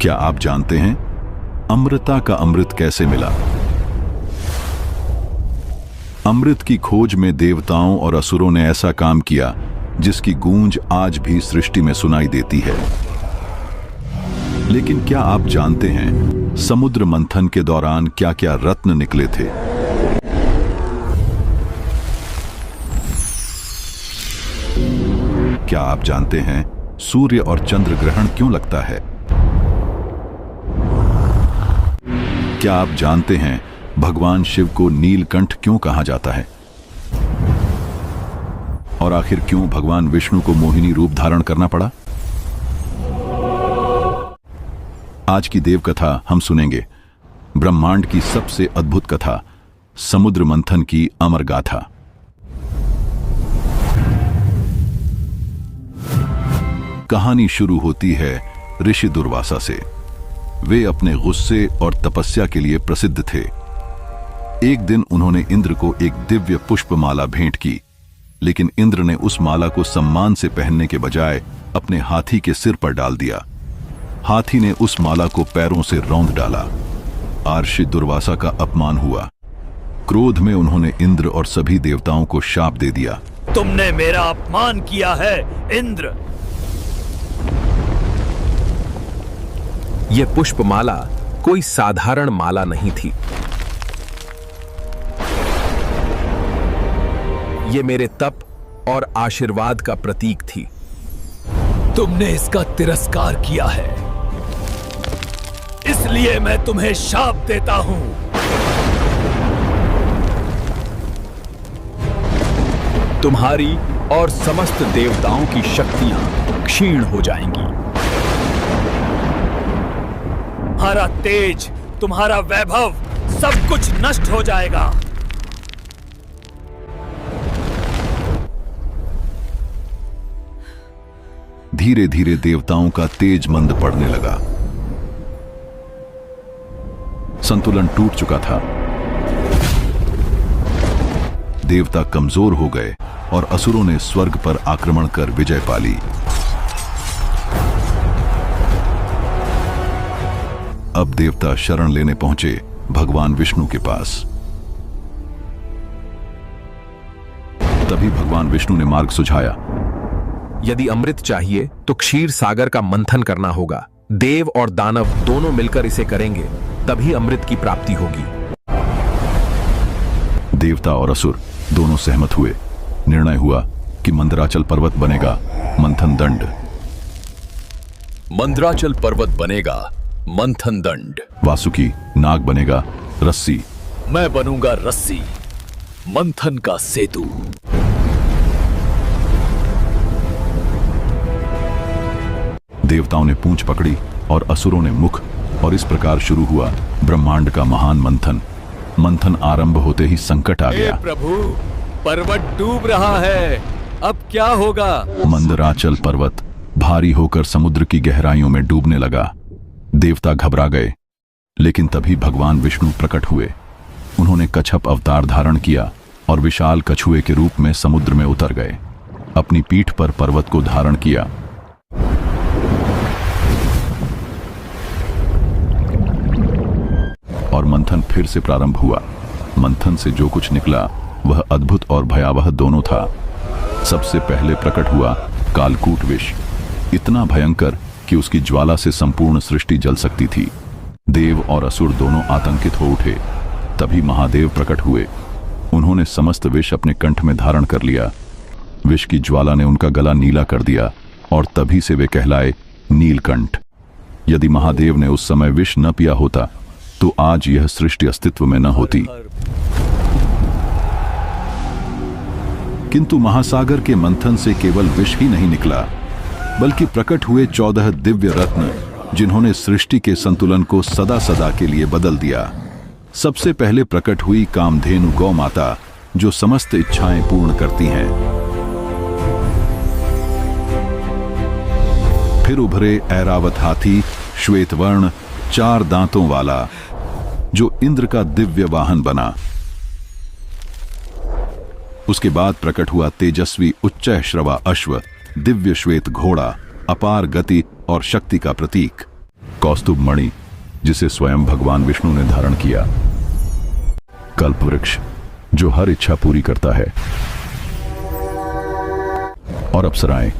क्या आप जानते हैं अमृता का अमृत कैसे मिला? अमृत की खोज में देवताओं और असुरों ने ऐसा काम किया जिसकी गूंज आज भी सृष्टि में सुनाई देती है। लेकिन क्या आप जानते हैं समुद्र मंथन के दौरान क्या क्या रत्न निकले थे? क्या आप जानते हैं सूर्य और चंद्र ग्रहण क्यों लगता है? क्या आप जानते हैं भगवान शिव को नीलकंठ क्यों कहा जाता है? और आखिर क्यों भगवान विष्णु को मोहिनी रूप धारण करना पड़ा? आज की देव कथा हम सुनेंगे ब्रह्मांड की सबसे अद्भुत कथा, समुद्र मंथन की अमर गाथा। कहानी शुरू होती है ऋषि दुर्वासा से। वे अपने गुस्से और तपस्या के लिए प्रसिद्ध थे। एक दिन उन्होंने इंद्र को एक दिव्य पुष्पमाला भेंट की, लेकिन इंद्र ने उस माला को सम्मान से पहनने के बजाय अपने हाथी के सिर पर डाल दिया। हाथी ने उस माला को पैरों से रौंद डाला। आर्षि दुर्वासा का अपमान हुआ। क्रोध में उन्होंने इंद्र और सभी देवताओं को शाप दे दिया। तुमने मेरा अपमान किया है इंद्र। यह पुष्पमाला कोई साधारण माला नहीं थी। यह मेरे तप और आशीर्वाद का प्रतीक थी। तुमने इसका तिरस्कार किया है, इसलिए मैं तुम्हें शाप देता हूं। तुम्हारी और समस्त देवताओं की शक्तियां क्षीण हो जाएंगी। तुम्हारा तेज, तुम्हारा वैभव, सब कुछ नष्ट हो जाएगा। धीरे धीरे देवताओं का तेज मंद पड़ने लगा। संतुलन टूट चुका था। देवता कमजोर हो गए और असुरों ने स्वर्ग पर आक्रमण कर विजय पा ली। अब देवता शरण लेने पहुंचे भगवान विष्णु के पास। तभी भगवान विष्णु ने मार्ग सुझाया। यदि अमृत चाहिए तो क्षीर सागर का मंथन करना होगा। देव और दानव दोनों मिलकर इसे करेंगे, तभी अमृत की प्राप्ति होगी। देवता और असुर दोनों सहमत हुए। निर्णय हुआ कि मंदराचल पर्वत बनेगा मंथन दंड। मंदराचल पर्वत बनेगा मंथन दंड। वासुकी नाग बनेगा रस्सी। मैं बनूंगा रस्सी, मंथन का सेतु। देवताओं ने पूंछ पकड़ी और असुरों ने मुख, और इस प्रकार शुरू हुआ ब्रह्मांड का महान मंथन। मंथन आरंभ होते ही संकट आ गया। प्रभु, पर्वत डूब रहा है, अब क्या होगा? मंदराचल पर्वत भारी होकर समुद्र की गहराइयों में डूबने लगा। देवता घबरा गए, लेकिन तभी भगवान विष्णु प्रकट हुए। उन्होंने कच्छप अवतार धारण किया और विशाल कछुए के रूप में समुद्र में उतर गए। अपनी पीठ पर पर्वत को धारण किया। और मंथन फिर से प्रारंभ हुआ। मंथन से जो कुछ निकला वह अद्भुत और भयावह दोनों था। सबसे पहले प्रकट हुआ कालकूट विष, इतना भयंकर कि उसकी ज्वाला से संपूर्ण सृष्टि जल सकती थी। देव और असुर दोनों आतंकित हो उठे। तभी महादेव प्रकट हुए। उन्होंने समस्त विष अपने कंठ में धारण कर लिया। विष की ज्वाला ने उनका गला नीला कर दिया और तभी से वे कहलाए नीलकंठ। यदि महादेव ने उस समय विष न पिया होता तो आज यह सृष्टि अस्तित्व में न होती। किंतु महासागर के मंथन से केवल विष ही नहीं निकला, बल्कि प्रकट हुए 14 दिव्य रत्न, जिन्होंने सृष्टि के संतुलन को सदा सदा के लिए बदल दिया। सबसे पहले प्रकट हुई कामधेनु गौ माता, जो समस्त इच्छाएं पूर्ण करती हैं। फिर उभरे ऐरावत हाथी, श्वेतवर्ण 4 दांतों वाला, जो इंद्र का दिव्य वाहन बना। उसके बाद प्रकट हुआ तेजस्वी उच्चैःश्रवा अश्व, दिव्य श्वेत घोड़ा, अपार गति और शक्ति का प्रतीक। कौस्तुभ मणि जिसे स्वयं भगवान विष्णु ने धारण किया, कल्प वृक्ष जो हर इच्छा पूरी करता है, और अप्सराएं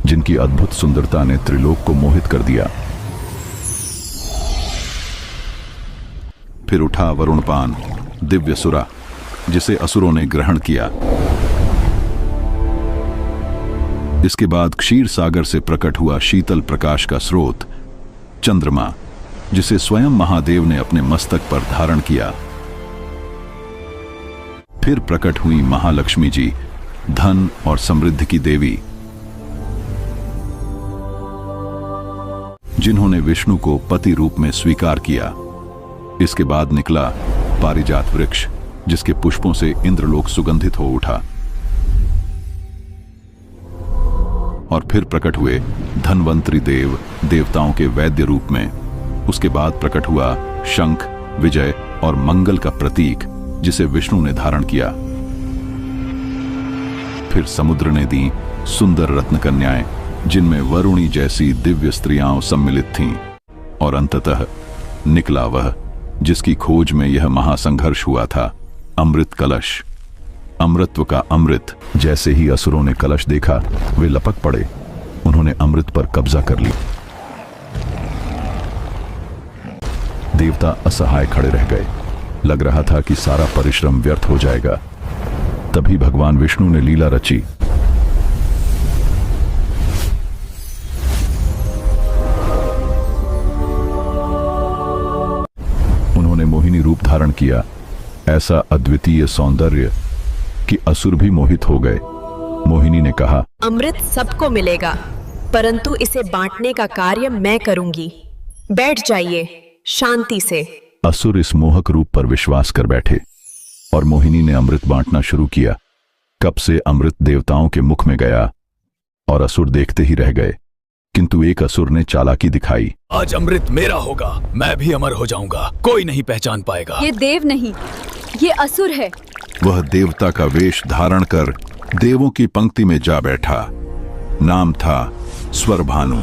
जिनकी अद्भुत सुंदरता ने त्रिलोक को मोहित कर दिया। फिर उठा वरुणपान, दिव्य सुरा जिसे असुरों ने ग्रहण किया। इसके बाद क्षीर सागर से प्रकट हुआ शीतल प्रकाश का स्रोत चंद्रमा, जिसे स्वयं महादेव ने अपने मस्तक पर धारण किया। फिर प्रकट हुई महालक्ष्मी जी, धन और समृद्धि की देवी, जिन्होंने विष्णु को पति रूप में स्वीकार किया। इसके बाद निकला पारिजात वृक्ष, जिसके पुष्पों से इंद्रलोक सुगंधित हो उठा। और फिर प्रकट हुए धन्वंतरी देव, देवताओं के वैद्य रूप में। उसके बाद प्रकट हुआ शंख, विजय और मंगल का प्रतीक, जिसे विष्णु ने धारण किया। फिर समुद्र ने दी सुंदर रत्न कन्याएं, जिनमें वरुणी जैसी दिव्य स्त्रियां सम्मिलित थीं। और अंततः निकला वह जिसकी खोज में यह महासंघर्ष हुआ था, अमृत कलश। अमृतत्व का अमृत। जैसे ही असुरों ने कलश देखा, वे लपक पड़े। उन्होंने अमृत पर कब्जा कर ली। देवता असहाय खड़े रह गए। लग रहा था कि सारा परिश्रम व्यर्थ हो जाएगा। तभी भगवान विष्णु ने लीला रची। उन्होंने मोहिनी रूप धारण किया, ऐसा अद्वितीय सौंदर्य कि असुर भी मोहित हो गए। मोहिनी ने कहा, अमृत सबको मिलेगा, परंतु इसे बांटने का कार्य मैं करूंगी। बैठ जाइए शांति से। असुर इस मोहक रूप पर विश्वास कर बैठे और मोहिनी ने अमृत बांटना शुरू किया। कब से अमृत देवताओं के मुख में गया और असुर देखते ही रह गए। किंतु एक असुर ने चालाकी दिखाई। आज अमृत मेरा होगा, मैं भी अमर हो जाऊंगा, कोई नहीं पहचान पाएगा। ये देव नहीं, ये असुर है। वह देवता का वेश धारण कर देवों की पंक्ति में जा बैठा। नाम था स्वरभानु।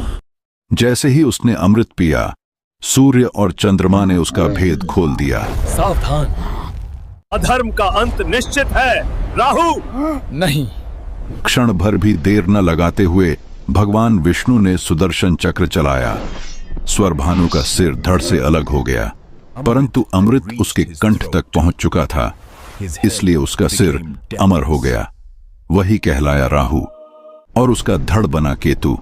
जैसे ही उसने अमृत पिया, सूर्य और चंद्रमा ने उसका भेद खोल दिया। सावधान, अधर्म का अंत निश्चित है राहु। नहीं। क्षण भर भी देर न लगाते हुए भगवान विष्णु ने सुदर्शन चक्र चलाया। स्वरभानु का सिर धड़ से अलग हो गया, परंतु अमृत उसके कंठ तक पहुंच चुका था, इसलिए उसका सिर अमर हो गया। वही कहलाया राहु और उसका धड़ बना केतु।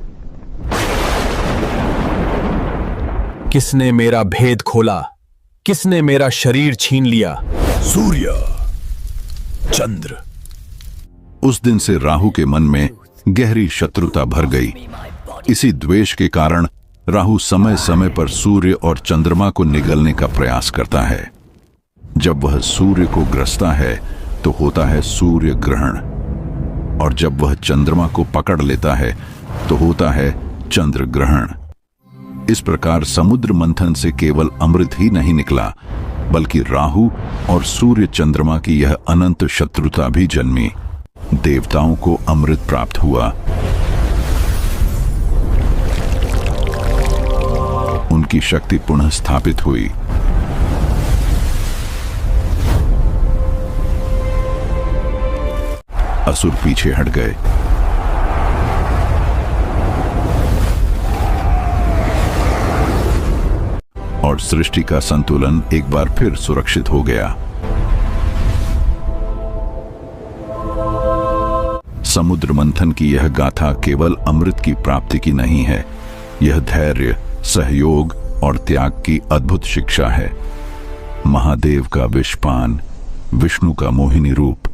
किसने मेरा भेद खोला? किसने मेरा शरीर छीन लिया? सूर्य, चंद्र। उस दिन से राहु के मन में गहरी शत्रुता भर गई। इसी द्वेष के कारण राहु समय समय पर सूर्य और चंद्रमा को निगलने का प्रयास करता है। जब वह सूर्य को ग्रसता है तो होता है सूर्य ग्रहण, और जब वह चंद्रमा को पकड़ लेता है तो होता है चंद्र ग्रहण। इस प्रकार समुद्र मंथन से केवल अमृत ही नहीं निकला, बल्कि राहु और सूर्य चंद्रमा की यह अनंत शत्रुता भी जन्मी। देवताओं को अमृत प्राप्त हुआ। उनकी शक्ति पुनः स्थापित हुई। असुर पीछे हट गए। और सृष्टि का संतुलन एक बार फिर सुरक्षित हो गया। समुद्र मंथन की यह गाथा केवल अमृत की प्राप्ति की नहीं है, यह धैर्य, सहयोग और त्याग की अद्भुत शिक्षा है। महादेव का विषपान, विष्णु का मोहिनी रूप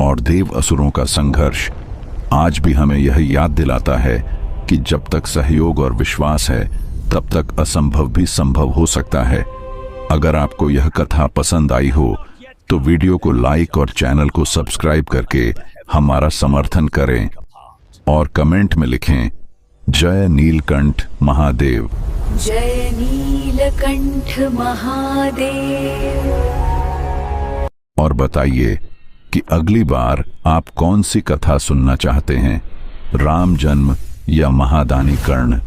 और देव असुरों का संघर्ष आज भी हमें यह याद दिलाता है कि जब तक सहयोग और विश्वास है, तब तक असंभव भी संभव हो सकता है। अगर आपको यह कथा पसंद आई हो तो वीडियो को लाइक और चैनल को सब्सक्राइब करके हमारा समर्थन करें और कमेंट में लिखें, जय नीलकंठ महादेव। जय नीलकंठ महादेव। और बताइए कि अगली बार आप कौन सी कथा सुनना चाहते हैं, राम जन्म या महादानी कर्ण।